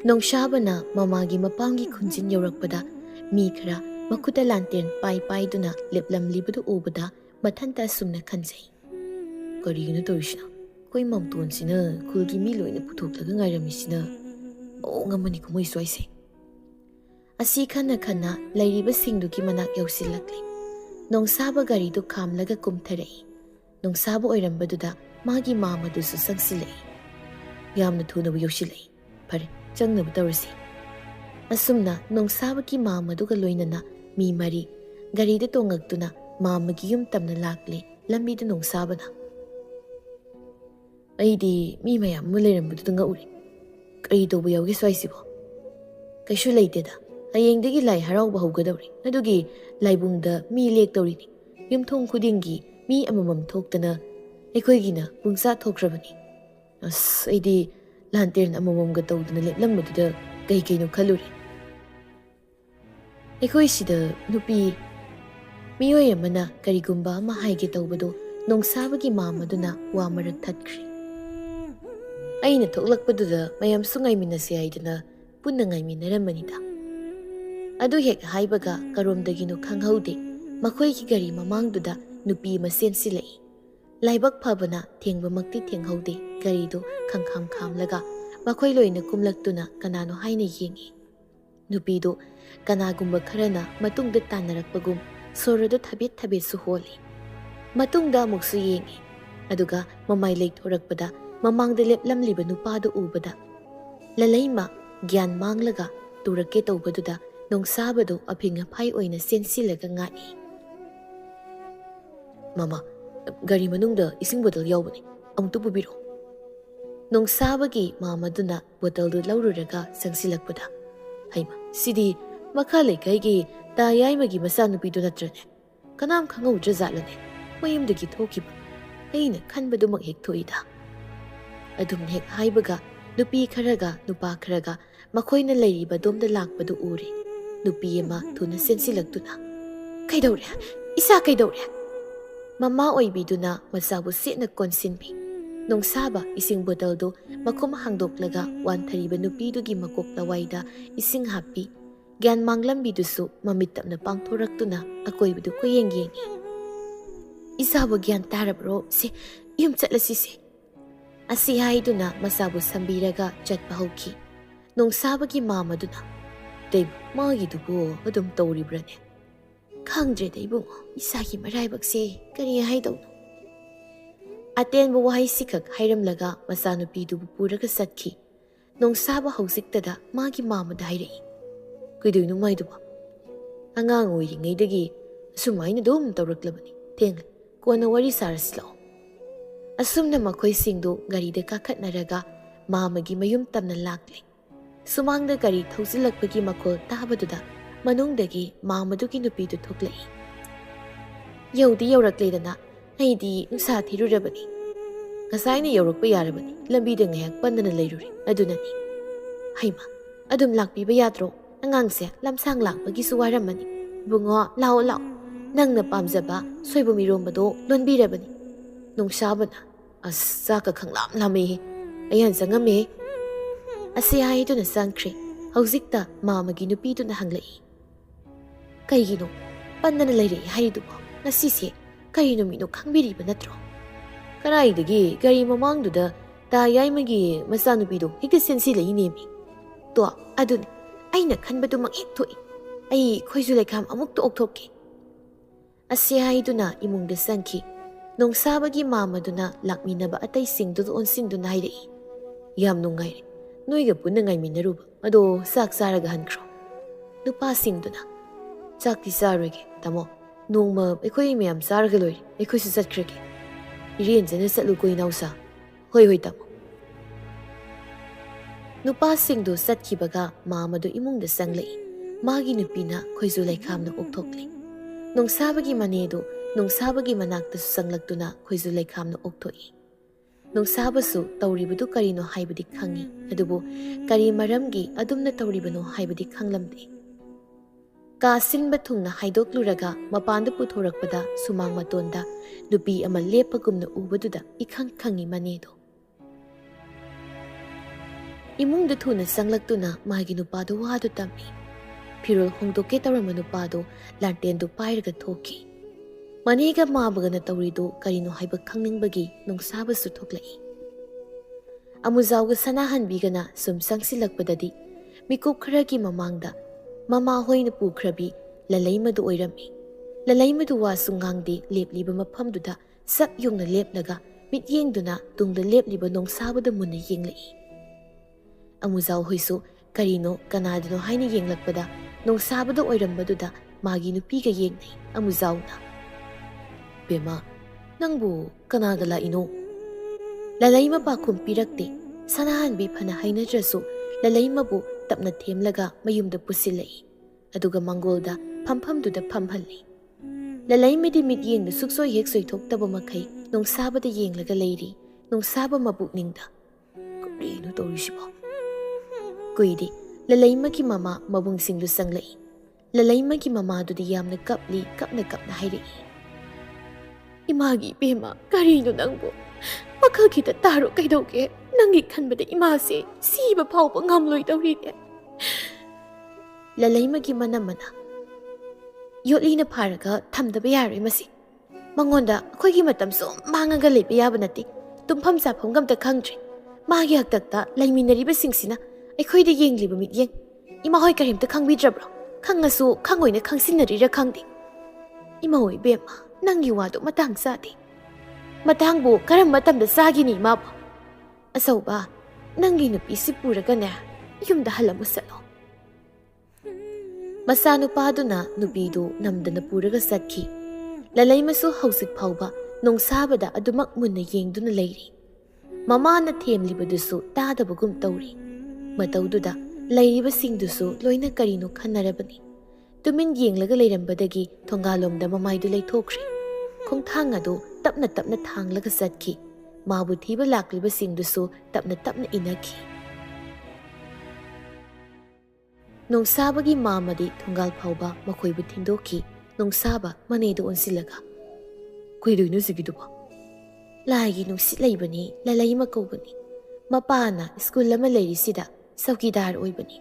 Nongshaba mamagi mapangi khunjin yaurakpada mi khara makuta lantern pai paiduna leplam libadu ubada mathanta sumna khanjai karigina torishna koi mamton sina khulgi mi loina puthoklaga ngairamisina ngamani kumoi soise asi khana khana lairiba singduki manak yausilakli nongsaba gari du khamlaga kumtharai nongsaba oirambaduda magi mama dusu sangsilai yamna thuna yausilai pare changnaba tawrasi asumna nongsabaki mamaduga loinana mi mari garida tongaktuna mamagi yum tamna lakle lambidu nongsabana aidi mi mayam mulerambudu ngauri kari tobu yawge swaisibo kaisu leiteda hayengdagi lai harauba haugadawri adugi laibungda mi lek tawrini yumthong khudingi mi amamam thoktana ekoigina pungsa thokrabani as aidi lantern amamamga tawduna leplambaduda kai kaino khaluri ekoi sida nupi miyoy amana karigumba ama haige tawbado nongsabagi mamaduna wa marak thatkhri aina thoklakpaduda mayam sungai minase aidana punna ngai minarammanida adu hek haibaga karomdagino khanghaude makhoi ki gari mamangduda nupi masen silai laibak phabana thengba makti thenghaude gari do khangkham khamlaga makhoi loina kumlaktuna kanano haina yengi nupi do kanagumba kharana matungda tanarakpagum sorado thabet thabet su holi matungda muksu yengi aduga mamai leithorakpada mamangda leplamliba nupado ubada lalaima gyan manglaga turake tawbaduda nongsabado aphinga phai oina sensilaga ngai mama gari manungda ising bottle yawbani amtu bubiro nongsabagi mamaduna bottle du laururaga sangsilakpada haima sidi makale kaigi ta yaimagi masanupidu natrane kanam khangau jazalane mayumdagi thokiba aina khanbadumak hek thoida adum hek haibaga nupi kharaga nupa kharaga makhoina leiriba domda lakpadu uri nupi ema thuna sensilaktuna kaidawre isa kaidawre mama oibiduna masabu setna konsinbi nongsaba ising bottle do makhom hangdoklaga wanthariba nupidugi makok lawaida ising happy gyan manglambidusu mamittamna pangthoraktuna akoibidu koyengi isabu gyan tarabro se yum chatlasi se asi haiduna masabu sambiraga chatpa hauki nongsabagi mamaduna dei magi dubo adum tawribrane khangdre deibu isagi maraibakse kari haidau atenbu wahai sikak hairamlaga masanupi dubu puraga satki nongsaba hausiktada magi mamada hairei kuidoinu maiduba angang oiringaidagi sumaina dum tawraklabani theng kona wari saraslo asumna makhoi singdu gari de kakhatnaraga mamagi mayum tamna lakle sumangda gari thausilakpagi makhol tabaduda manungdagi mamadugi nupidu thoklei yaudi yaurakledana aidi nungsa thirurabani ngasaina yaurakpa yarabani lambida ngayak pandana leiruri adunani haima adum lakpiba yadro angang se lamsang lakpagi suwaramani bungo lao lao nangna pamjaba soibu mirombado lonbirabani nongsabana asa ka khanglam lame ayan sangame asi haiduna sangkhre haujikta mamagi nupiduna hanglai kaigino pandana leire haidubo nasise kaino mino khangbiriba natro karaidagi gari mamangduda ta yaimagi masanupido hikta sensi leinemi to aduni aina khanbadu mak hek thoi ai khoisu lekham amuk to okthokki asi haiduna imungda sangki nongsabagi mamaduna lakminaba atai singdu onsinduna hairei yam nungai noiga punna ngai minaruba ado sak saraga hankro nupa singduna chakti sarege tamo nongma ekhoi miyam saraga loi ekhoi su satkrege irien jana satlu koi nausa hoi hoi tamo nupa singdu satkibaga mamadu imungda sanglei magi nupina khoisu laikhamna okthokli nongsabagi manedu nongsabagi manakta sanglaktuna khoisu laikhamna okthoi nongsabasu tawribadu karino haibadi khangi adubu kari maramgi adumna tawribano haibadi khanglamde ꯀꯥ ꯁꯤꯟꯕ ꯊꯨꯡꯅ ꯍꯥꯏꯗꯣꯛꯂꯨꯔꯒ ꯃꯄꯥꯟꯗ ꯄꯨꯊꯣꯔꯛꯄꯗ ꯁꯨꯃꯥꯡ ꯃꯇꯣꯟꯗ ꯅꯨꯄꯤ ꯑꯃ ꯂꯦꯞꯄꯒꯨꯝꯅ ꯎꯕꯗꯨꯗ ꯏꯈꯪ ꯈꯪꯉꯤ ꯃꯅꯦꯗꯣ꯫ ꯏꯃꯨꯡꯗ ꯊꯨꯅ ꯆꯪꯂꯛꯇꯨꯅ ꯃꯥꯒꯤ ꯅꯨꯄꯥꯗꯣ ꯋꯥꯗꯨ ꯇꯝꯃꯤ꯫ ꯐꯤꯔꯣꯜ ꯍꯣꯡꯗꯣꯛꯀꯦ ꯇꯧꯔꯝꯕ ꯅꯨꯄꯥꯗꯣ ꯂꯥꯟꯇꯦꯟꯗꯨ ꯄꯥꯏꯔꯒ ꯊꯣꯛꯈꯤ꯫ ꯃꯅꯦꯒ ꯃꯥꯃꯒꯅ ꯇꯧꯔꯤꯗꯨ ꯀꯔꯤꯅꯣ ꯍꯥꯏꯕ ꯈꯪꯅꯤꯡꯕꯒꯤ ꯅꯨꯡꯁꯥꯕꯁꯨ ꯊꯣꯛꯂꯛꯏ꯫ ꯑꯃꯨꯖꯥꯎꯒ ꯁꯅꯥꯍꯟꯕꯤꯒꯅ ꯁꯨꯝ ꯆꯪꯁꯤꯜꯂꯛꯄꯗꯗꯤ ꯃꯤꯀꯨꯞ ꯈꯔꯒꯤ ꯃꯃꯥꯡꯗ ꯃꯃꯥ ꯍꯣꯏꯅ ꯄꯨꯈ꯭ꯔꯕꯤ ꯂꯂꯩꯃꯗꯨ ꯑꯣꯏꯔꯝꯃꯤ꯫ ꯂꯂꯩꯃꯗꯨ ꯋꯥꯁꯨ ꯉꯥꯡꯗꯦ ꯂꯦꯞꯂꯤꯕ ꯃꯐꯝꯗꯨꯗ ꯁꯛ ꯌꯨꯡꯅ ꯂꯦꯞꯂꯒ ꯃꯤꯠꯌꯦꯡꯗꯨꯅ ꯇꯨꯡꯗ ꯂꯦꯞꯂꯤꯕ ꯅꯣꯡꯁꯥꯕꯗ ꯃꯨꯟꯅ ꯌꯦꯡꯂꯛꯏ꯫ ꯑꯃꯨꯖꯥꯎ ꯍꯣꯏꯁꯨ ꯀꯔꯤꯅꯣ ꯀꯅꯥꯗꯅꯣ ꯍꯥꯏꯅ ꯌꯦꯡꯂꯛꯄꯗ ꯅꯣꯡꯁꯥꯕꯗ ꯑꯣꯏꯔꯝꯕꯗꯨꯗ ꯃꯥꯒꯤ ꯅꯨꯄꯤꯒ ꯌꯦꯡꯅꯩ꯫ ꯑꯃꯨꯖꯥꯎꯅ "ꯕꯦꯝꯃ, ꯅꯪꯕꯨ ꯀꯅꯥꯒ ꯂꯥꯛꯏꯅꯣ?" ꯂꯂꯩꯃ ꯄꯥꯈꯨꯝ ꯄꯤꯔꯛꯇꯦ꯫ ꯁꯅꯥꯍꯟꯕꯤ ꯐꯅ ꯍꯩꯅꯗ꯭ꯔꯁꯨ ꯂꯂꯩꯃꯕꯨ ꯇꯞꯅ ꯊꯦꯝꯂꯒ ꯃꯌꯨꯝꯗ ꯄꯨꯁꯤꯜꯂꯛꯏ꯫ ꯑꯗꯨꯒ ꯃꯥꯡꯒꯣꯜꯗ ꯐꯝꯐꯝꯗꯨꯗ ꯐꯝꯍꯜꯂꯤ꯫ ꯂꯂꯩꯃꯗꯤ ꯃꯤꯠꯌꯦꯡꯗ ꯁꯨꯛꯁꯣꯏ ꯍꯦꯛ ꯁꯣꯏꯊꯣꯛꯇꯕ ꯃꯈꯩ ꯅꯣꯡꯁꯥꯕꯗ ꯌꯦꯡꯂꯒ ꯂꯩꯔꯤ꯫ ꯅꯣꯡꯁꯥꯕ ꯃꯄꯨꯛꯅꯤꯡꯗ ꯀꯔꯤꯅꯣ ꯇꯧꯔꯤꯁꯤꯕꯣ? ꯀꯨꯏꯗꯦ ꯂꯂꯩꯃꯒꯤ ꯃꯃꯥ ꯃꯕꯨꯡꯁꯤꯡꯗꯨ ꯆꯪꯂꯛꯏ꯫ ꯂꯂꯩꯃꯒꯤ ꯃꯃꯥꯗꯨꯗꯤ ꯌꯥꯝꯅ ꯀꯞꯂꯤ꯫ ꯀꯞꯅ ꯍꯥꯏꯔꯛꯏ, "ꯏꯃꯥꯒꯤ ꯏꯕꯦꯝꯃ, ꯀꯔꯤꯅꯣ ꯅꯪꯕꯨ? ꯋꯥꯈꯜ ꯈꯤꯇ ꯇꯥꯔꯣ ꯀꯩꯗꯧꯒꯦ? ꯅꯪꯒꯤ ꯈꯟꯕꯗ ꯏꯃꯥꯁꯦ ꯁꯤꯕ ꯐꯥꯎꯕ ꯉꯝꯂꯣꯏꯗꯧꯔꯤꯅꯦ." ꯂꯂꯩꯃꯒꯤ ꯃꯅꯝꯃꯅ "ꯌꯣꯠꯂꯤꯅ ꯐꯥꯔꯒ ꯊꯝꯗꯕ ꯌꯥꯔꯣꯏ ꯃꯁꯤ꯫ ꯃꯉꯣꯟꯗ ꯑꯩꯈꯣꯏꯒꯤ ꯃꯇꯝ ꯁꯨꯝ ꯃꯥꯡꯉꯒ ꯂꯩꯕ ꯌꯥꯕ ꯅꯠꯇꯦ꯫ ꯇꯨꯝꯐꯝ ꯆꯥꯐꯝꯒ ꯑꯝꯇ ꯈꯪꯗ꯭ꯔꯦ꯫ ꯃꯥꯒꯤ ꯍꯥꯛꯇꯛꯇ ꯂꯩꯃꯤꯟꯅꯔꯤꯕꯁꯤꯡꯁꯤꯅ ꯑꯩꯈꯣꯏꯗ ꯌꯦꯡꯂꯤꯕ ꯃꯤꯠꯌꯦꯡ ꯏꯃꯥ ꯍꯣꯏ ꯀꯔꯤꯝꯇ ꯈꯪꯕꯤꯗ꯭ꯔꯕ꯭ꯔꯣ? ꯈꯪꯉꯁꯨ ꯈꯪꯉꯣꯏꯅ ꯈꯪꯁꯤꯟꯅꯔꯤꯔ ꯈꯪꯗꯦ꯫ ꯏꯃꯥ ꯍꯣꯏ ꯏꯕꯦꯝꯃ, ꯅꯪꯒꯤ ꯋꯥꯗꯣ ꯃꯇꯥꯡ ꯆꯥꯗꯦ꯫ ꯃꯇꯥꯡꯕꯨ ꯀꯔꯝꯕ ꯃꯇꯝꯗ ꯆꯥꯈꯤꯅꯤ ꯏꯃꯥꯕꯨ? ꯑꯆꯧꯕ, ꯅꯪꯒꯤ ꯅꯨꯄꯤꯁꯤ ꯄꯨꯔꯒꯅꯦ ꯌꯨꯝꯗ ꯍꯜꯂꯝꯃꯨ ꯆꯠꯂꯣ." ꯃꯆꯥꯅꯨꯄꯥꯗꯨꯅ ꯅꯨꯄꯤꯗꯨ ꯅꯝꯗꯅ ꯄꯨꯔꯒ ꯆꯠꯈꯤ꯫ ꯂꯂꯩꯃꯁꯨ ꯍꯧꯖꯤꯛ ꯐꯥꯎꯕ ꯅꯣꯡꯁꯥꯕꯗ ꯑꯗꯨꯃꯛ ꯃꯨꯟꯅ ꯌꯦꯡꯗꯨꯅ ꯂꯩꯔꯤ꯫ ꯃꯃꯥꯅ ꯊꯦꯝꯂꯤꯕꯗꯨꯁꯨ ꯇꯥꯗꯕꯒꯨꯝ ꯇꯧꯔꯤ꯫ ꯃꯇꯧꯗꯨꯗ ꯂꯩꯔꯤꯕꯁꯤꯡꯗꯨꯁꯨ ꯂꯣꯏꯅ ꯀꯔꯤꯅꯣ ꯈꯟꯅꯔꯕꯅꯤ꯫ ꯇꯨꯃꯤꯟ ꯌꯦꯡꯂꯒ ꯂꯩꯔꯝꯕꯗꯒꯤ ꯊꯣꯡꯒꯥꯜꯂꯣꯝꯗ ꯃꯃꯥꯏꯗꯨ ꯂꯩꯊꯣꯛꯈ꯭ꯔꯦ꯫ ꯈꯣꯡꯊꯥꯡ ꯑꯗꯨ ꯇꯞꯅ ꯊꯥꯡꯂꯒ ꯆꯠꯈꯤ꯫ ꯃꯥꯕꯨ ꯊꯤꯕ ꯂꯥꯛꯂꯤꯕꯁꯤꯡꯗꯨꯁꯨ ꯇꯞꯅ ꯏꯟꯅꯈꯤ꯫ ꯅꯣꯡꯁꯥꯕꯒꯤ ꯃꯥꯃꯗꯤ ꯊꯣꯡꯒꯥꯜ ꯐꯥꯎꯕ ꯃꯈꯣꯏꯕꯨ ꯊꯤꯟꯗꯣꯛꯈꯤ꯫ ꯅꯣꯡꯁꯥꯕ ꯃꯅꯦꯗ ꯑꯣꯟꯁꯤꯜꯂꯒ "ꯀꯩꯗꯧꯏꯅꯣ ꯁꯤꯒꯤꯗꯨꯕꯣ?" "ꯂꯥꯏꯒꯤ ꯅꯨꯡꯁꯤꯠ ꯂꯩꯕꯅꯤ, ꯂꯂꯩꯃ ꯀꯧꯕꯅꯤ꯫ ꯃꯄꯥꯅ ꯁ꯭ꯀꯨꯜ ꯑꯃ ꯂꯩꯔꯤꯁꯤꯗ ꯆꯧꯀꯤꯗꯥꯔ ꯑꯣꯏꯕꯅꯤ꯫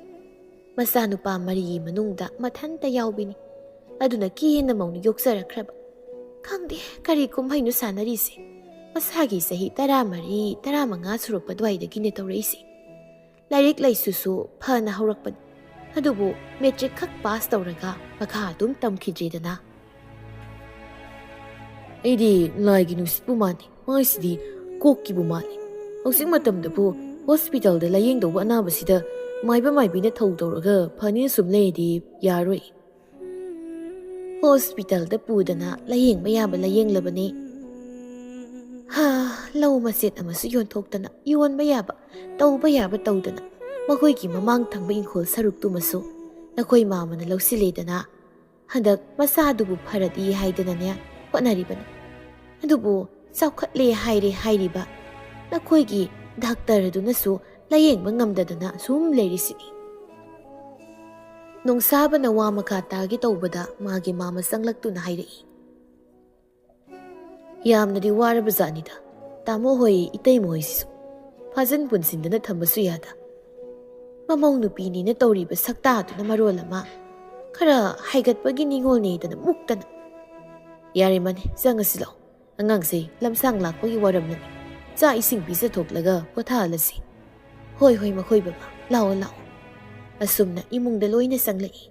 ꯃꯆꯥꯅꯨꯄꯥ 3ꯒꯤ ꯃꯅꯨꯡꯗ ꯃꯊꯟꯇ ꯌꯥꯎꯕꯤꯅꯤ꯫ ꯑꯗꯨꯅ ꯀꯦꯅ ꯃꯧꯅ ꯌꯣꯛꯆꯔꯛꯈ꯭ꯔꯕ꯫ ꯈꯪꯗꯦ ꯀꯔꯤ ꯀꯨꯝꯍꯩꯅꯣ ꯁꯥꯟꯅꯔꯤꯁꯦ꯫ ꯃꯁꯥꯒꯤ ꯆꯍꯤ 13, 15 ꯁꯨꯔꯛꯄ ꯑꯗꯨꯋꯥꯏꯗꯒꯤꯅꯦ ꯇꯧꯔꯛꯏꯁꯦ꯫ ꯂꯥꯏꯔꯤꯛ ꯂꯥꯏꯁꯨꯁꯨ ꯐꯅ ꯍꯧꯔꯛꯄꯅꯤ꯫ ꯑꯗꯨꯕꯨ ꯃꯦꯇ꯭ꯔꯤꯛ ꯈꯛ ꯄꯥꯁ ꯇꯧꯔꯒ ꯃꯈꯥ ꯑꯗꯨꯝ ꯇꯝꯈꯤꯗ꯭ꯔꯦꯗꯅ." "ꯑꯩꯗꯤ ꯂꯥꯏꯒꯤ ꯅꯨꯡꯁꯤꯠꯄꯨ ꯃꯥꯟꯗꯦ, ꯃꯥꯏꯁꯤꯗꯤ ꯀꯣꯛꯀꯤꯕꯨ ꯃꯥꯜꯂꯤ꯫ ꯍꯧꯖꯤꯛ ꯃꯇꯝꯗꯕꯨ ꯍꯣꯁꯄꯤꯇꯥꯜꯗ ꯂꯥꯌꯦꯡꯗꯧꯕ ꯑꯅꯥꯕꯁꯤꯗ ꯃꯥꯏꯕ ꯃꯥꯏꯕꯤꯅ ꯊꯧ ꯇꯧꯔꯒ ꯐꯅꯤꯅ ꯁꯨꯝ ꯂꯩꯔꯗꯤ ꯌꯥꯔꯣꯏ." "ꯍꯣꯁꯄꯤꯇꯥꯜꯗ ꯄꯨꯗꯅ ꯂꯥꯌꯦꯡꯕ ꯌꯥꯕ ꯂꯥꯌꯦꯡꯂꯕꯅꯤ꯫ ꯂꯧ ꯃꯆꯦꯠ ꯑꯃꯁꯨ ꯌꯣꯟꯊꯣꯛꯇꯅ ꯌꯣꯟꯕ ꯌꯥꯕ ꯇꯧꯕ ꯌꯥꯕ ꯇꯧꯗꯅ ꯃꯈꯣꯏꯒꯤ ꯃꯃꯥꯡ ꯊꯪꯕ ꯏꯪꯈꯣꯜ ꯁꯔꯨꯛꯇꯨꯃꯁꯨ ꯅꯈꯣꯏ ꯃꯥꯃꯅ ꯂꯧꯁꯤꯜꯂꯦꯗꯅ꯫ ꯍꯟꯗꯛ ꯃꯆꯥꯗꯨꯕꯨ ꯐꯔꯗꯤ ꯍꯥꯏꯗꯅꯅꯦ ꯍꯣꯠꯅꯔꯤꯕꯅꯤ꯫ ꯑꯗꯨꯕꯨ ꯆꯥꯎꯈꯠꯂꯦ ꯍꯥꯏꯔꯤꯕ ꯅꯈꯣꯏꯒꯤ ꯗꯥꯛꯇꯔꯗꯨꯅꯁꯨ ꯂꯥꯌꯦꯡꯕ ꯉꯝꯗꯗꯅ ꯁꯨꯝ ꯂꯩꯔꯤꯁꯤꯅꯤ." ꯅꯣꯡꯁꯥꯕꯅ ꯋꯥ ꯃꯈꯥ ꯇꯥꯒꯦ ꯇꯧꯕꯗ ꯃꯥꯒꯤ ꯃꯥꯃ ꯆꯪꯂꯛꯇꯨꯅ ꯍꯥꯏꯔꯛꯏ, "ꯌꯥꯝꯅꯗꯤ ꯋꯥꯔꯕꯖꯥꯠꯅꯤꯗ ꯇꯥꯃꯣ ꯍꯣꯏ ꯏꯇꯩꯃ ꯍꯣꯏꯁꯤꯁꯨ꯫ ꯐꯥꯖꯟ ꯄꯨꯟꯁꯤꯟꯗꯅ ꯊꯝꯕꯁꯨ ꯌꯥꯗ꯫ ꯃꯃꯧ ꯅꯨꯄꯤꯅꯤꯅ ꯇꯧꯔꯤꯕ ꯁꯛꯇꯥꯗꯨꯅ ꯃꯔꯣꯜ ꯑꯃ ꯈꯔ ꯍꯥꯏꯒꯠꯄꯒꯤ ꯅꯤꯡꯉꯣꯜꯅꯦꯗꯅ ꯃꯨꯛꯇꯅ꯫ ꯌꯥꯔꯦ ꯃꯅꯦ, ꯆꯪꯉꯁꯤ ꯂꯥꯛꯑꯣ꯫ ꯑꯉꯥꯡꯁꯦ ꯂꯝꯁꯥꯡ ꯂꯥꯛꯄꯒꯤ ꯋꯥꯔꯝꯂꯅꯤ꯫ ꯆꯥꯛ ꯏꯁꯤꯡ ꯄꯤꯖꯊꯣꯛꯂꯒ ꯄꯣꯊꯥꯍꯜꯂꯁꯤ." "ꯍꯣꯏ ꯃꯈꯣꯏ ꯕꯕꯥ, ꯂꯥꯛꯑꯣ." ꯑꯁꯨꯝꯅ ꯏꯃꯨꯡꯗ ꯂꯣꯏꯅ ꯆꯪꯂꯛꯏ꯫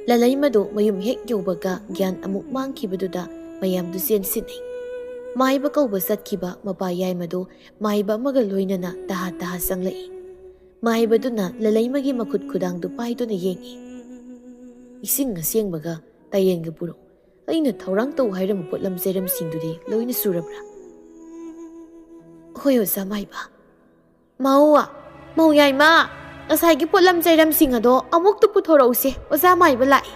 ꯂꯂꯩꯃꯗꯨ ꯃꯌꯨꯝ ꯍꯦꯛ ꯌꯧꯕꯒ ꯒ꯭ꯌꯥꯟ ꯑꯃꯨꯛ ꯃꯥꯡꯈꯤꯕꯗꯨꯗ ꯃꯌꯥꯝꯗꯨ ꯆꯦꯟꯁꯤꯟꯅꯩ꯫ ꯃꯥꯏꯕ ꯀꯧꯕ ꯆꯠꯈꯤꯕ ꯃꯄꯥ ꯌꯥꯏꯃꯗꯨ ꯃꯥꯏꯕ ꯑꯃꯒ ꯂꯣꯏꯅꯅ ꯇꯍꯥ ꯆꯪꯂꯛꯏ꯫ ꯃꯥꯏꯕꯗꯨꯅ ꯂꯂꯩꯃꯒꯤ ꯃꯈꯨꯠ ꯈꯨꯗꯥꯡꯗꯨ ꯄꯥꯏꯗꯨꯅ ꯌꯦꯡꯏ꯫ "ꯏꯁꯤꯡ ꯑꯁꯦꯡꯕꯒ ꯇꯌꯦꯡꯒ ꯄꯨꯔꯛꯎ꯫ ꯑꯩꯅ ꯊꯧꯔꯥꯡ ꯇꯧ ꯍꯥꯏꯔꯝꯕ ꯄꯣꯠꯂꯝ ꯆꯩꯔꯝꯁꯤꯡꯗꯨꯗꯤ ꯂꯣꯏꯅ ꯁꯨꯔꯕ꯭ꯔꯥ?" "ꯍꯣꯏ ꯑꯣꯖꯥ ꯃꯥꯏꯕ." "ꯃꯧ ꯌꯥꯏꯃ, ꯉꯁꯥꯏꯒꯤ ꯄꯣꯠꯂꯝ ꯆꯩꯔꯝꯁꯤꯡ ꯑꯗꯣ ꯑꯃꯨꯛꯇ ꯄꯨꯊꯣꯔꯛꯎꯁꯦ, ꯑꯣꯖꯥ ꯃꯥꯏꯕ ꯂꯥꯛꯏ."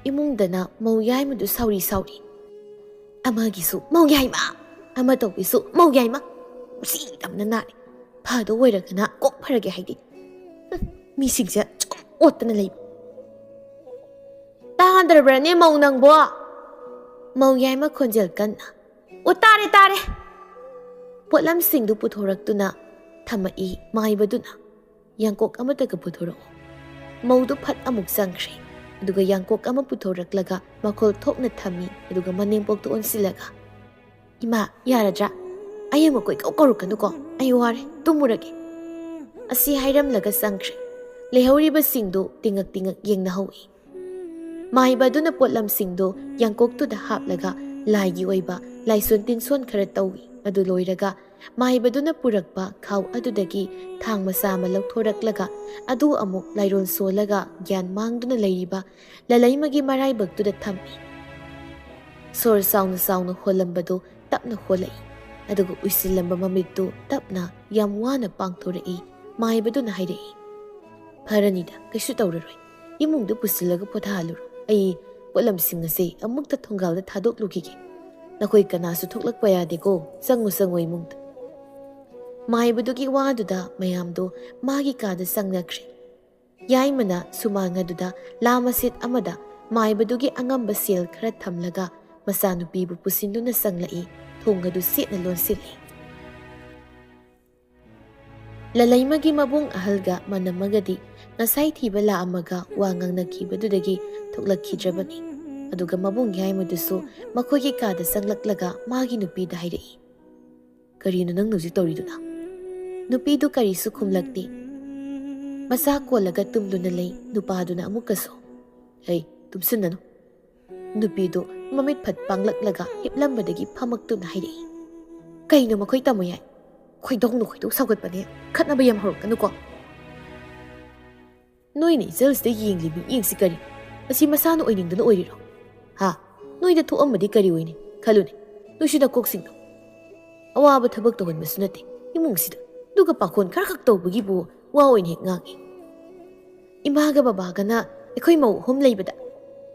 ꯏꯃꯨꯡꯗꯅ ꯃꯧ ꯌꯥꯏꯃꯗꯨ ꯁꯥꯎꯔꯤ꯫ "ꯑꯃꯒꯤꯁꯨ ꯃꯧ ꯌꯥꯏꯃ, ꯑꯃ ꯇꯧꯕꯤꯁꯨ ꯃꯧ ꯌꯥꯏꯃ, ꯎꯁꯤ ꯇꯝꯅ ꯅꯥꯔꯦ꯫ ꯐꯗꯧ ꯑꯣꯏꯔꯒꯅ ꯀꯣꯛ ꯐꯔꯒꯦ ꯍꯥꯏꯗꯦ꯫ ꯃꯤꯁꯤꯡꯁꯦ ꯁꯨꯝ ꯑꯣꯠꯇꯅ ꯂꯩꯕ ꯇꯥꯗ꯭ꯔꯕ꯭ꯔꯅꯦ ꯃꯧ ꯅꯪꯕꯣ ꯃꯧ ꯌꯥꯏꯃ ꯈꯣꯟꯖꯦꯜ ꯀꯟꯅ ꯑꯣ ꯇꯥꯔꯦ ꯇꯥꯔꯦ ꯄꯣꯠꯂꯝꯁꯤꯡꯗꯨ ꯄꯨꯊꯣꯔꯛꯇꯨꯅ ꯊꯝꯃꯛꯏ ꯃꯥꯏꯕꯗꯨꯅ ꯌꯥꯡꯀꯣꯛ ꯑꯃꯇꯒ ꯄꯨꯊꯣꯔꯛꯎ ꯃꯧꯗꯨ ꯐꯠ ꯑꯃꯨꯛ ꯆꯪꯈ꯭ꯔꯦ ꯑꯗꯨꯒ ꯌꯥꯡꯀꯣꯛ ꯑꯃ ꯄꯨꯊꯣꯔꯛꯂꯒ ꯃꯈꯣꯜ ꯊꯣꯛꯅ ꯊꯝꯃꯤ ꯑꯗꯨꯒ ꯃꯅꯦꯝꯄꯣꯛꯇꯨ ꯑꯣꯟꯁꯤꯜꯂꯒ ꯏꯃꯥ ꯌꯥꯔꯗ꯭ꯔꯥ ꯑꯩ ꯑꯃꯨꯛ ꯀꯣꯏꯀꯧ ꯀꯧꯔꯛꯀꯅꯨꯀꯣ ꯑꯩ ꯋꯥꯔꯦ ꯇꯨꯝꯃꯨꯔꯒꯦ ꯑꯁꯤ ꯍꯥꯏꯔꯝꯂꯒ ꯆꯪꯈ꯭ꯔꯦ ꯂꯩꯍꯧꯔꯤꯕꯁꯤꯡꯗꯨ ꯇꯤꯡꯉꯛ ꯇꯤꯡꯉꯛ ꯌꯦꯡꯅꯍꯧꯏ ꯃꯥꯏꯕ ꯑꯗꯨꯅ ꯄꯣꯠꯂꯝꯁꯤꯡꯗꯨ ꯌꯥꯡꯀꯣꯛꯇꯨꯗ ꯍꯥꯞꯂꯒ ꯂꯥꯏꯒꯤ ꯑꯣꯏꯕ ꯂꯥꯏꯁꯣꯟ ꯇꯤꯟꯁꯣꯟ ꯈꯔ ꯇꯧꯏ ꯑꯗꯨ ꯂꯣꯏꯔꯒ ꯃꯥꯏꯕꯗꯨꯅ ꯄꯨꯔꯛꯄ ꯈꯥꯎ ꯑꯗꯨꯗꯒꯤ ꯊꯥꯡ ꯃꯆꯥ ꯑꯃ ꯂꯧꯊꯣꯔꯛꯂꯒ ꯑꯗꯨ ꯑꯃꯨꯛ ꯂꯥꯏꯔꯣꯟ ꯁꯣꯜꯂꯒ ꯒ꯭ꯌꯥꯟ ꯃꯥꯡꯗꯨꯅ ꯂꯩꯔꯤꯕ ꯂꯂꯩꯃꯒꯤ ꯃꯔꯥꯏꯕꯛꯇꯨꯗ ꯊꯝꯃꯤ ꯁꯣꯔ ꯆꯥꯎꯅ ꯆꯥꯎꯅ ꯍꯣꯜꯂꯝꯕꯗꯨ ꯇꯞꯅ ꯍꯣꯜꯂꯛꯏ ꯑꯗꯨꯒ ꯎꯏꯁꯤꯜꯂꯝꯕ ꯃꯃꯤꯠꯇꯨ ꯇꯞꯅ ꯌꯥꯝ ꯋꯥꯅ ꯄꯥꯡꯊꯣꯔꯛꯏ ꯃꯥꯏꯕꯗꯨꯅ ꯍꯥꯏꯔꯛꯏ ꯐꯔꯅꯤꯗ ꯀꯩꯁꯨ ꯇꯧꯔꯔꯣꯏ ꯏꯃꯨꯡꯗ ꯄꯨꯁꯤꯜꯂꯒ ꯄꯣꯊꯥꯍꯜꯂꯨꯔꯣ ꯑꯩ ꯄꯣꯠꯂꯝꯁꯤꯡ ꯑꯁꯤ ꯑꯃꯨꯛꯇ ꯊꯣꯡꯒꯥꯜꯗ ꯊꯥꯗꯣꯛꯂꯨꯈꯤꯒꯦ ꯅꯈꯣꯏ ꯀꯅꯥꯁꯨ ꯊꯣꯛꯂꯛꯄ ꯌꯥꯗꯦꯀꯣ ꯆꯪꯉꯨ ꯆꯪꯉꯨ ꯏꯃꯨꯡꯗ ꯃꯥꯏꯕꯗꯨꯒꯤ ꯋꯥꯗꯨꯗ ꯃꯌꯥꯝꯗꯣ ꯃꯥꯒꯤ ꯀꯥꯗ ꯆꯪꯅꯈ꯭ꯔꯦ ꯌꯥꯏꯃꯅ ꯁꯨꯃꯥꯡ ꯑꯗꯨꯗ ꯂꯥ ꯃꯁꯤꯠ ꯑꯃꯗ ꯃꯥꯏꯕꯗꯨꯒꯤ ꯑꯉꯝꯕ ꯁꯦꯜ ꯈꯔ ꯊꯝꯂꯒ ꯃꯆꯥꯅꯨꯄꯤꯕꯨ ꯄꯨꯁꯤꯟꯗꯨꯅ ꯆꯪꯂꯛꯏ ꯊꯣꯡ ꯑꯗꯨ ꯁꯦꯠꯅ ꯂꯣꯟꯁꯤꯜꯂꯤ ꯂꯂꯩꯃꯒꯤ ꯃꯕꯨꯡ ꯑꯍꯜꯒ ꯃꯅꯝꯃꯒꯗꯤ ꯉꯁꯥꯏ ꯊꯤꯕ ꯂꯥꯛꯑꯝꯃꯒ ꯋꯥ ꯉꯥꯡꯅꯈꯤꯕꯗꯨꯗꯒꯤ ꯊꯣꯛꯂꯛꯈꯤꯗ꯭ꯔꯕꯅꯤ ꯑꯗꯨꯒ ꯃꯕꯨꯡ ꯌꯥꯏꯃꯗꯨꯁꯨ ꯃꯈꯣꯏꯒꯤ ꯀꯥꯗ ꯆꯪꯂꯛꯂꯒ ꯃꯥꯒꯤ ꯅꯨꯄꯤꯗ ꯍꯥꯏꯔꯛꯏ ꯀꯔꯤꯅꯣ ꯅꯪ ꯍꯧꯖꯤꯛ ꯇꯧꯔꯤꯗꯨꯅ ꯅꯨꯄꯤꯗꯨ ꯀꯔꯤꯁꯨ ꯈꯨꯝꯂꯛꯇꯦ ꯃꯁꯥ ꯀꯣꯜꯂꯒ ꯇꯨꯝꯗꯨꯅ ꯂꯩ ꯅꯨꯄꯥꯗꯨꯅ ꯑꯃꯨꯛꯀꯁꯨ ꯍꯩ ꯇꯨꯝꯁꯤꯟꯅꯅꯨ ꯅꯨꯄꯤꯗꯨ ꯃꯃꯤꯠ ꯐꯠ ꯄꯥꯡꯂꯛꯂꯒ ꯍꯤꯞꯂꯝꯕꯗꯒꯤ ꯐꯝꯃꯛꯇꯨꯅ ꯍꯥꯏꯔꯛꯏ ꯀꯩꯅꯣ ꯃꯈꯣꯏ ꯇꯝꯃꯨ ꯌꯥꯏ ꯈꯣꯏꯗꯧ ꯁꯧꯒꯠꯄꯅꯦ ꯈꯠꯅꯕ ꯌꯥꯝ ꯍꯧꯔꯛꯀꯅꯨꯀꯣ ꯅꯣꯏꯅ ꯏꯆꯜꯁꯤꯗ ꯌꯦꯡꯂꯤꯕ ꯃꯤꯠꯌꯦꯡꯁꯤ ꯀꯔꯤ ꯑꯁꯤ ꯃꯁꯥꯅ ꯑꯣꯏꯅꯤꯡꯗꯅ ꯑꯣꯏꯔꯤꯔꯣ ꯍꯥ ꯅꯣꯏꯗ ꯊꯣꯛꯑꯝꯕꯗꯤ ꯀꯔꯤ ꯑꯣꯏꯅꯤ ꯈꯜꯂꯨꯅꯦ ꯅꯣꯏꯁꯨ ꯅꯀꯣꯛꯁꯤꯡꯗꯣ ꯑꯋꯥꯕ ꯊꯕꯛ ꯇꯧꯍꯟꯕꯁꯨ ꯅꯠꯇꯦ ꯏꯃꯨꯡꯁꯤꯗ ꯑꯗꯨꯒ ꯄꯥꯈꯣꯟ ꯈꯔꯈꯛ ꯇꯧꯕꯒꯤꯕꯨ ꯋꯥ ꯑꯣꯏꯅ ꯍꯦꯛ ꯉꯥꯡꯉꯤ ꯏꯃꯥꯒ ꯕꯕꯥꯒꯅ ꯑꯩꯈꯣꯏ ꯃꯧ ꯑꯍꯨꯝ ꯂꯩꯕꯗ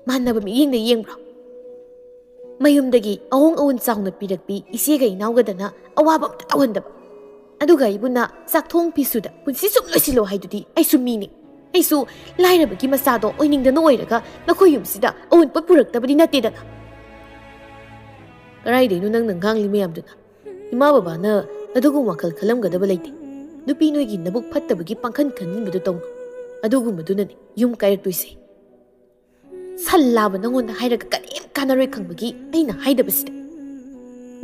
ꯃꯥꯟꯅꯕ ꯃꯤꯠꯌꯦꯡꯗ ꯌꯦꯡꯕ꯭ꯔꯣ ꯃꯌꯨꯝꯗꯒꯤ ꯑꯍꯣꯡ ꯑꯋꯣꯟ ꯆꯥꯎꯅ ꯄꯤꯔꯛꯄꯤ ꯏꯆꯦꯒ ꯏꯅꯥꯎꯒꯗꯅ ꯑꯋꯥꯕ ꯑꯝꯇ ꯇꯧꯍꯟꯗꯕ ꯑꯗꯨꯒ ꯑꯩꯕꯨꯅ ꯆꯥꯛꯊꯣꯡ ꯐꯤꯁꯨꯗ ꯄꯨꯟꯁꯤ ꯁꯨꯝ ꯂꯣꯏꯁꯤꯜꯂꯣ ꯍꯥꯏꯗꯨꯗꯤ ꯑꯩꯁꯨ ꯃꯤꯅꯤ ꯑꯩꯁꯨ ꯂꯥꯏꯔꯕꯒꯤ ꯃꯆꯥꯗꯣ ꯑꯣꯏꯅꯤꯡꯗꯅ ꯑꯣꯏꯔꯒ ꯅꯈꯣꯏ ꯌꯨꯝꯁꯤꯗ ꯑꯋꯣꯟꯄꯣꯠ ꯄꯨꯔꯛꯇꯕꯗꯤ ꯅꯠꯇꯦꯗꯅ ꯀꯔꯥꯏꯗꯩꯅꯣ ꯅꯪꯅ ꯉꯥꯡꯂꯤ ꯃꯌꯥꯝꯗꯨꯅ ꯏꯃꯥ ꯕꯕꯥꯅ ꯑꯗꯨꯒꯨꯝꯕ ꯋꯥꯈꯜ ꯈꯜꯂꯝꯒꯗꯕ ꯂꯩꯇꯦ ꯅꯨꯄꯤ ꯅꯣꯏꯒꯤ ꯅꯕꯨꯛ ꯐꯠꯇꯕꯒꯤ ꯄꯥꯡꯈꯟ ꯈꯟꯅꯤꯡꯕꯗꯨ ꯇꯧꯅꯨ ꯑꯗꯨꯒꯨꯝꯕꯗꯨꯅꯅꯦ ꯌꯨꯝ ꯀꯥꯏꯔꯛꯇꯣꯏꯁꯦ ꯁꯜ ꯂꯥꯕ ꯅꯪꯉꯣꯟꯗ ꯍꯥꯏꯔꯒ ꯀꯔꯤꯝ ꯀꯥꯟꯅꯔꯣꯏ ꯈꯪꯕꯒꯤ ꯑꯩꯅ ꯍꯥꯏꯗꯕꯁꯤꯗ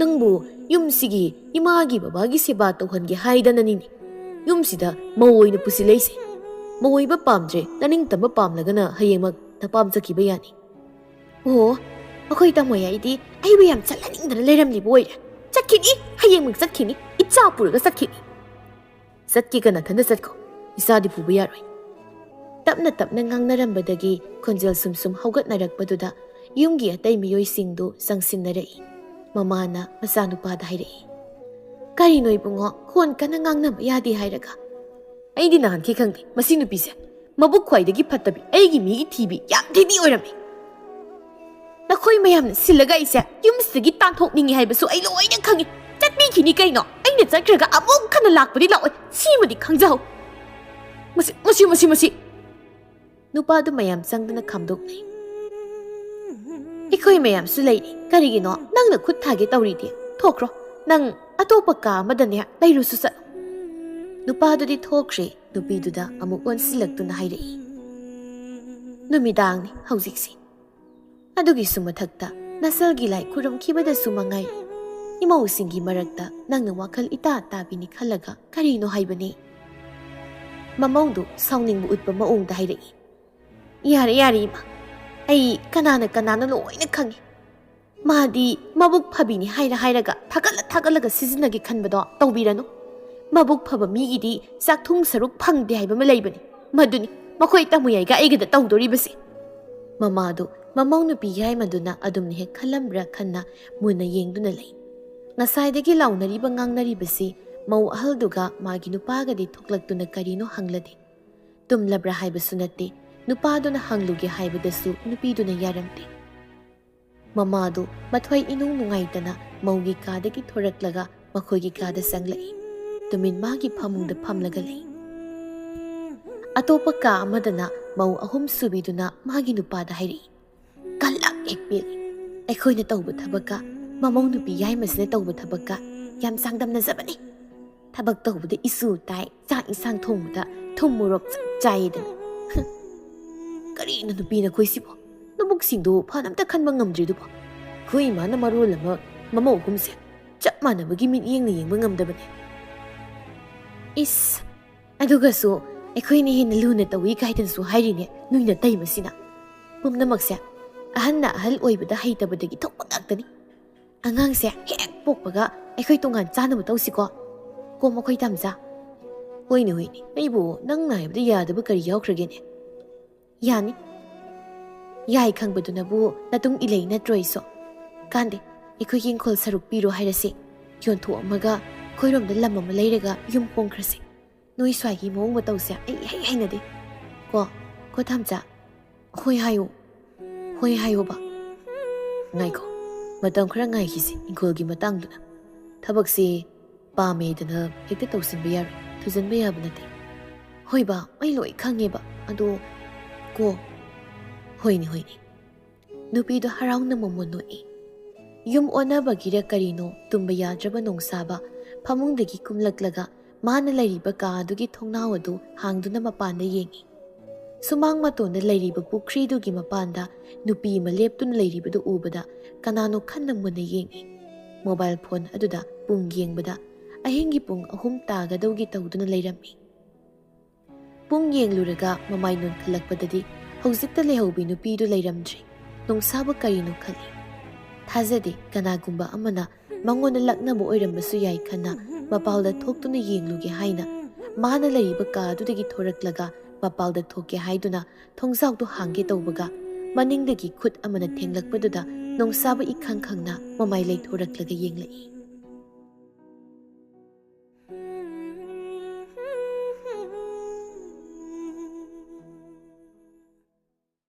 ꯅꯪꯕꯨ ꯌꯨꯝꯁꯤꯒꯤ ꯏꯃꯥꯒꯤ ꯕꯕꯥꯒꯤ ꯁꯦꯕꯥ ꯇꯧꯍꯟꯒꯦ ꯍꯥꯏꯗꯅꯅꯤꯅꯦ ꯌꯨꯝꯁꯤꯗ ꯃꯧ ꯑꯣꯏꯅ ꯄꯨꯁꯤꯜꯂꯛꯏꯁꯦ ꯃꯧ ꯑꯣꯏꯕ ꯄꯥꯝꯗ꯭ꯔꯦ ꯅꯅꯤꯡꯇꯝꯕ ꯄꯥꯝꯂꯒꯅ ꯍꯌꯦꯡꯃꯛ ꯅꯄꯥꯝ ꯆꯠꯈꯤꯕ ꯌꯥꯅꯤ ꯑꯣ ꯑꯩꯈꯣꯏ ꯇꯥꯃꯣꯏ ꯑꯩꯗꯤ ꯑꯩꯕꯨ ꯌꯥꯝ ꯆꯠꯍꯟꯅꯤꯡꯗꯅ ꯂꯩꯔꯝꯂꯤꯕ ꯑꯣꯏꯔꯦ ꯆꯠꯈꯤꯅꯤ ꯍꯌꯦꯡꯃꯛ ꯆꯠꯈꯤꯅꯤ ꯏꯆꯥ ꯄꯨꯔꯒ ꯆꯠꯈꯤꯅꯤ ꯆꯠꯀꯦꯒ ꯅꯊꯟꯗ ꯆꯠꯈꯣ ꯏꯆꯥꯗꯤ ꯄꯨꯕ ꯌꯥꯔꯣꯏ ꯇꯞꯅ ꯇꯞꯅ ꯉꯥꯡꯅꯔꯝꯕꯗꯒꯤ ꯈꯣꯟꯖꯦꯜ ꯁꯨꯝ ꯁꯨꯝ ꯍꯧꯒꯠꯅꯔꯛꯄꯗꯨꯗ ꯌꯨꯝꯒꯤ ꯑꯇꯩ ꯃꯤꯑꯣꯏꯁꯤꯡꯗꯨ ꯆꯪꯁꯤꯟꯅꯔꯛꯏ ꯃꯃꯥꯅ ꯃꯆꯥꯅꯨꯄꯥꯗ ꯍꯥꯏꯔꯛꯏ ꯀꯔꯤꯅꯣ ꯏꯕꯨꯡꯉꯣ ꯈꯣꯟ ꯀꯟꯅ ꯉꯥꯡꯅꯕ ꯌꯥꯗꯦ ꯍꯥꯏꯔꯒ ꯑꯩꯗꯤ ꯅꯍꯥꯟꯈꯩ ꯈꯪꯗꯦ ꯃꯁꯤ ꯅꯨꯄꯤꯁꯦ ꯃꯕꯨꯛ ꯈ꯭ꯋꯥꯏꯗꯒꯤ ꯐꯠꯇꯕꯤ ꯑꯩꯒꯤ ꯃꯤꯒꯤ ꯊꯤꯕꯤ ꯌꯥꯝ ꯊꯤꯕꯤ ꯑꯣꯏꯔꯝꯃꯤ ꯅꯈꯣꯏ ꯃꯌꯥꯝꯅ ꯁꯤꯜꯂꯒ ꯑꯩꯁꯦ ꯌꯨꯝꯁꯤꯗꯒꯤ ꯇꯥꯟꯊꯣꯛꯅꯤꯡꯉꯤ ꯍꯥꯏꯕꯁꯨ ꯑꯩ ꯂꯣꯏꯅ ꯈꯪꯉꯤ ꯆꯠꯄꯤꯈꯤꯅꯤ ꯀꯩꯅꯣ ꯑꯩꯅ ꯆꯠꯈ꯭ꯔꯒ ꯑꯃꯨꯛ ꯍꯟꯅ ꯂꯥꯛꯄꯗꯤ ꯂꯥꯛꯑꯣꯏ ꯁꯤꯃꯗꯤ ꯈꯪꯖꯍꯧ ꯃꯁꯤ ꯅꯨꯄꯥꯗꯨ ꯃꯌꯥꯝ ꯆꯪꯗꯨꯅ ꯈꯥꯝꯗꯣꯛꯅꯩ ꯑꯩꯈꯣꯏ ꯃꯌꯥꯝꯁꯨ ꯂꯩꯔꯤ ꯀꯔꯤꯒꯤꯅꯣ ꯅꯪꯅ ꯈꯨꯠ ꯊꯥꯒꯦ ꯇꯧꯔꯤꯗꯤ ꯊꯣꯛꯈ꯭ꯔꯣ ꯅꯪ ꯑꯇꯣꯞꯄ ꯀꯥ ꯑꯃꯗꯅꯦ ꯂꯩꯔꯨꯁꯨ ꯆꯠꯂꯣ ꯅꯨꯄꯥꯗꯨꯗꯤ ꯊꯣꯛꯈ꯭ꯔꯦ ꯅꯨꯄꯤꯗꯨꯗ ꯑꯃꯨꯛ ꯑꯣꯟꯁꯤꯜꯂꯛꯇꯨꯅ ꯍꯥꯏꯔꯛꯏ ꯅꯨꯃꯤꯗꯥꯡꯅꯤ ꯍꯧꯖꯤꯛꯁꯤ ꯑꯗꯨꯒꯤꯁꯨ ꯃꯊꯛꯇ ꯅꯁꯜꯒꯤ ꯂꯥꯏ ꯈꯨꯔꯨꯝꯈꯤꯕꯗꯁꯨ ꯃꯉꯥꯏꯔꯤ ꯏꯃꯧꯁꯤꯡꯒꯤ ꯃꯔꯛꯇ ꯅꯪꯅ ꯋꯥꯈꯜ ꯏꯇꯥ ꯇꯥꯕꯤꯅꯤ ꯈꯜꯂꯒ ꯀꯔꯤꯅꯣ ꯍꯥꯏꯕꯅꯤ ꯃꯃꯧꯗꯨ ꯁꯥꯎꯅꯤꯡꯕ ꯎꯠꯄ ꯃꯑꯣꯡꯗ ꯍꯥꯏꯔꯛꯏ ꯌꯥꯔꯦ ꯏꯃꯥ ꯑꯩ ꯀꯅꯥꯅ ꯂꯣꯏꯅ ꯈꯪꯉꯤ ꯃꯥꯗꯤ ꯃꯕꯨꯛ ꯐꯕꯤꯅꯤ ꯍꯥꯏꯔꯒ ꯊꯥꯒꯠꯂꯒ ꯁꯤꯖꯤꯟꯅꯒꯦ ꯈꯟꯕꯗꯣ ꯇꯧꯕꯤꯔꯅꯨ ꯃꯕꯨꯛ ꯐꯕ ꯃꯤꯒꯤꯗꯤ ꯆꯥꯛꯊꯨꯡ ꯁꯔꯨꯛ ꯐꯪꯗꯦ ꯍꯥꯏꯕ ꯑꯃ ꯂꯩꯕꯅꯤ ꯃꯗꯨꯅꯤ ꯃꯈꯣꯏ ꯇꯥꯃꯨꯌꯥꯏꯒ ꯑꯩꯒꯗ ꯇꯧꯗꯣꯔꯤꯕꯁꯦ ꯃꯃꯥꯗꯨ ꯃꯃꯧ ꯅꯨꯄꯤ ꯌꯥꯏꯃꯗꯨꯅ ꯑꯗꯨꯝꯅ ꯍꯦꯛ ꯈꯜꯂꯝꯕ꯭ꯔꯥ ꯈꯟꯅ ꯃꯨꯟꯅ ꯌꯦꯡꯗꯨꯅ ꯂꯩ ꯉꯁꯥꯏꯗꯒꯤ ꯂꯥꯎꯅꯔꯤꯕ ꯉꯥꯡꯅꯔꯤꯕꯁꯤ ꯃꯧ ꯑꯍꯜꯗꯨꯒ ꯃꯥꯒꯤ ꯅꯨꯄꯥꯒꯗꯤ ꯊꯣꯛꯂꯛꯇꯨꯅ ꯀꯔꯤꯅꯣ ꯍꯪꯂꯗꯦ ꯇꯨꯝꯂꯕ꯭ꯔꯥ ꯍꯥꯏꯕꯁꯨ ꯅꯠꯇꯦ ꯅꯨꯄꯥꯗꯨꯅ ꯍꯪꯂꯨꯒꯦ ꯍꯥꯏꯕꯗꯁꯨ ꯅꯨꯄꯤꯗꯨꯅ ꯌꯥꯔꯝꯗꯦ ꯃꯃꯥꯗꯨ ꯃꯊ꯭ꯋꯥꯏ ꯏꯅꯨꯡ ꯅꯨꯡꯉꯥꯏꯇꯅ ꯃꯧꯒꯤ ꯀꯥꯗꯒꯤ ꯊꯣꯔꯛꯂꯒ ꯃꯈꯣꯏꯒꯤ ꯀꯥꯗ ꯆꯪꯂꯛꯏ ꯇꯨꯃꯤꯟ ꯃꯥꯒꯤ ꯐꯃꯨꯡꯗ ꯐꯝꯂꯒ ꯂꯩ ꯑꯇꯣꯞꯄ ꯀꯥ ꯑꯃꯗꯅ ꯃꯧ ꯑꯍꯨꯝ ꯁꯨꯕꯤꯗꯨꯅ ꯃꯥꯒꯤ ꯅꯨꯄꯥꯗ ꯍꯥꯏꯔꯛꯏ, "ꯀꯜꯂꯛ ꯍꯦꯛ ꯄꯦꯜꯂꯤ, ꯑꯩꯈꯣꯏꯅ ꯇꯧꯕ ꯊꯕꯛꯀ ꯃꯃꯧ ꯅꯨꯄꯤ ꯌꯥꯏꯃꯁꯤꯅ ꯇꯧꯕ ꯊꯕꯛꯀ ꯌꯥꯝ ꯆꯥꯡꯗꯝꯅꯖꯕꯅꯤ꯫ ꯊꯕꯛ ꯇꯧꯕꯗ ꯏꯁꯨ ꯇꯥꯏ, ꯆꯥꯛ ꯏꯟꯁꯥꯡ ꯊꯣꯡꯕꯗ ꯊꯨꯝ ꯃꯣꯔꯣꯛ ꯆꯥꯏꯗꯅ꯫ ꯀꯔꯤꯅꯣ ꯅꯨꯄꯤ ꯅꯈꯣꯏꯁꯤꯕꯣ? ꯅꯕꯨꯛꯁꯤꯡꯗꯣ ꯐꯅ ꯑꯝꯇ ꯈꯟꯕ ꯉꯝꯗ꯭ꯔꯤꯗꯨꯕꯣ? ꯑꯩꯈꯣꯏ ꯏꯃꯥꯅ ꯃꯔꯣꯜ ꯑꯃ ꯃꯃꯧ ꯑꯍꯨꯝꯁꯦ ꯆꯞ ꯃꯥꯟꯅꯕꯒꯤ ꯃꯤꯠꯌꯦꯡꯅ ꯌꯦꯡꯕ ꯉꯝꯗꯕꯅꯦ꯫ ꯏꯁ, ꯑꯗꯨꯒꯁꯨ ꯑꯩꯈꯣꯏꯅ ꯍꯦꯟꯅ ꯂꯨꯅ ꯇꯧꯏ ꯀꯥꯏꯗꯅꯁꯨ ꯍꯥꯏꯔꯤꯅꯦ ꯅꯣꯏꯅ ꯇꯩꯃꯁꯤꯅ꯫ ꯄꯨꯝꯅꯃꯛꯁꯦ ꯑꯍꯟꯅ ꯑꯍꯜ ꯑꯣꯏꯕꯗ ꯍꯩꯇꯕꯗꯒꯤ ꯊꯣꯛꯄ ꯉꯥꯛꯇꯅꯤ꯫ ꯑꯉꯥꯡꯁꯦ ꯍꯦꯛ ꯄꯣꯛꯄꯒ ꯑꯩꯈꯣꯏ ꯇꯣꯉꯥꯟ ꯆꯥꯅꯕ ꯇꯧꯁꯤꯀꯣ? ꯀꯣ ꯃꯈꯣꯏ ꯇꯝꯆꯥ?" "ꯍꯣꯏꯅꯦ ꯍꯣꯏꯅꯦ, ꯑꯩꯕꯨ ꯅꯪꯅ ꯍꯥꯏꯕꯗ ꯌꯥꯗꯕ ꯀꯔꯤ ꯌꯥꯎꯈ꯭ꯔꯒꯦꯅꯦ?" "ꯌꯥꯅꯤ, ꯌꯥꯏ ꯈꯪꯕꯗꯨꯅꯕꯨ ꯅꯇꯨꯡ ꯏꯂꯩ ꯅꯠꯇ꯭ꯔꯣ ꯑꯩꯁꯨ? ꯀꯥꯟꯗꯦ, ꯑꯩꯈꯣꯏꯒꯤ ꯏꯪꯈꯣꯜ ꯁꯔꯨꯛ ꯄꯤꯔꯣ ꯍꯥꯏꯔꯁꯤ, ꯌꯣꯟꯊꯣꯛꯑꯝꯃꯒ ꯑꯩꯈꯣꯏꯔꯣꯝꯗ ꯂꯝ ꯑꯃ ꯂꯩꯔꯒ ꯌꯨꯝ ꯍꯣꯡꯈ꯭ꯔꯁꯤ꯫ ꯅꯣꯏ ꯁ꯭ꯋꯥꯏꯒꯤ ꯃꯑꯣꯡ ꯃꯇꯧꯁꯦ ꯑꯩ ꯍꯩꯅꯗꯦ꯫ ꯀꯣ ꯊꯝꯆꯥ?" "ꯍꯣꯏ ꯍꯥꯏꯌꯣ, ꯍꯣꯏ ꯍꯥꯏꯌꯣꯕ." "ꯉꯥꯏꯈꯣ, ꯃꯇꯝ ꯈꯔ ꯉꯥꯏꯈꯤꯁꯤ ꯏꯪꯈꯣꯜꯒꯤ ꯃꯇꯥꯡꯗꯨꯅ꯫ ꯊꯕꯛꯁꯤ ꯄꯥꯝꯃꯦꯗꯅ ꯍꯦꯛꯇ ꯇꯧꯁꯤꯟꯕ ꯌꯥꯔꯣꯏ, ꯊꯨꯖꯟꯕ ꯌꯥꯕ ꯅꯠꯇꯦ." "ꯍꯣꯏ ꯕꯥ, ꯑꯩ ꯂꯣꯏ ꯈꯪꯉꯦꯕ, ꯑꯗꯣ ꯀꯣ..." "ꯍꯣꯏꯅꯦ ꯍꯣꯏꯅꯦ." ꯅꯨꯄꯤꯗꯣ ꯍꯔꯥꯎꯅ ꯃꯣꯃꯣꯟ ꯅꯣꯛꯏ꯫ ꯌꯨꯝ ꯑꯣꯟꯅꯕꯒꯤꯔ ꯀꯔꯤꯅꯣ ꯇꯨꯝꯕ ꯌꯥꯗ꯭ꯔꯕ ꯅꯣꯡꯁꯥꯕ ꯐꯃꯨꯡꯗꯒꯤ ꯀꯨꯝꯂꯛꯂꯒ ꯃꯥꯅ ꯂꯩꯔꯤꯕ ꯀꯥ ꯑꯗꯨꯒꯤ ꯊꯣꯡꯅꯥꯎ ꯑꯗꯨ ꯍꯥꯡꯗꯨꯅ ꯃꯄꯥꯟꯗ ꯌꯦꯡꯏ꯫ ꯁꯨꯃꯥꯡ ꯃꯇꯣꯟꯗ ꯂꯩꯔꯤꯕ ꯄꯨꯈ꯭ꯔꯤꯗꯨꯒꯤ ꯃꯄꯥꯟꯗ ꯅꯨꯄꯤ ꯑꯃ ꯂꯦꯞꯇꯨꯅ ꯂꯩꯔꯤꯕꯗꯨ ꯎꯕꯗ ꯀꯅꯥꯅꯣ ꯈꯟꯅ ꯃꯨꯟꯅ ꯌꯦꯡꯏ꯫ ꯃꯣꯕꯥꯏꯜ ꯐꯣꯟ ꯑꯗꯨꯗ ꯄꯨꯡ ꯌꯦꯡꯕꯗ ꯑꯍꯤꯡꯒꯤ ꯄꯨꯡ 3 ꯇꯥꯒꯗꯧꯒꯤ ꯇꯧꯗꯨꯅ ꯂꯩꯔꯝꯃꯤ꯫ ꯄꯨꯡ ꯌꯦꯡꯂꯨꯔꯒ ꯃꯃꯥꯏ ꯅꯣꯟꯈꯠꯂꯛꯄꯗꯗꯤ ꯍꯧꯖꯤꯛꯇ ꯂꯩꯍꯧꯕꯤ ꯅꯨꯄꯤꯗꯨ ꯂꯩꯔꯝꯗ꯭ꯔꯤ꯫ ꯅꯣꯡꯁꯥꯕ ꯀꯔꯤꯅꯣ ꯈꯜꯂꯤ꯫ ꯊꯥꯖꯗꯦ ꯀꯅꯥꯒꯨꯝꯕ ꯑꯃꯅ ꯃꯉꯣꯟꯗ ꯂꯛꯅꯕ ꯑꯣꯏꯔꯝꯕꯁꯨ ꯌꯥꯏ ꯈꯟꯅ ꯃꯄꯥꯜꯗ ꯊꯣꯛꯇꯨꯅ ꯌꯦꯡꯂꯨꯒꯦ ꯍꯥꯏꯅ ꯃꯥꯅ ꯂꯩꯔꯤꯕ ꯀꯥ ꯑꯗꯨꯗꯒꯤ ꯊꯣꯔꯛꯂꯒ ꯃꯄꯥꯜꯗ ꯊꯣꯛꯀꯦ ꯍꯥꯏꯗꯨꯅ ꯊꯣꯡꯖꯥꯎꯗꯨ ꯍꯥꯡꯒꯦ ꯇꯧꯕꯒ ꯃꯅꯤꯡꯗꯒꯤ ꯈꯨꯠ ꯑꯃꯅ ꯊꯦꯡꯂꯛꯄꯗꯨꯗ ꯅꯣꯡꯁꯥꯕ ꯏꯈꯪ ꯈꯪꯅ ꯃꯃꯥꯏ ꯂꯩꯊꯣꯔꯛꯂꯒ ꯌꯦꯡꯂꯛꯏ꯫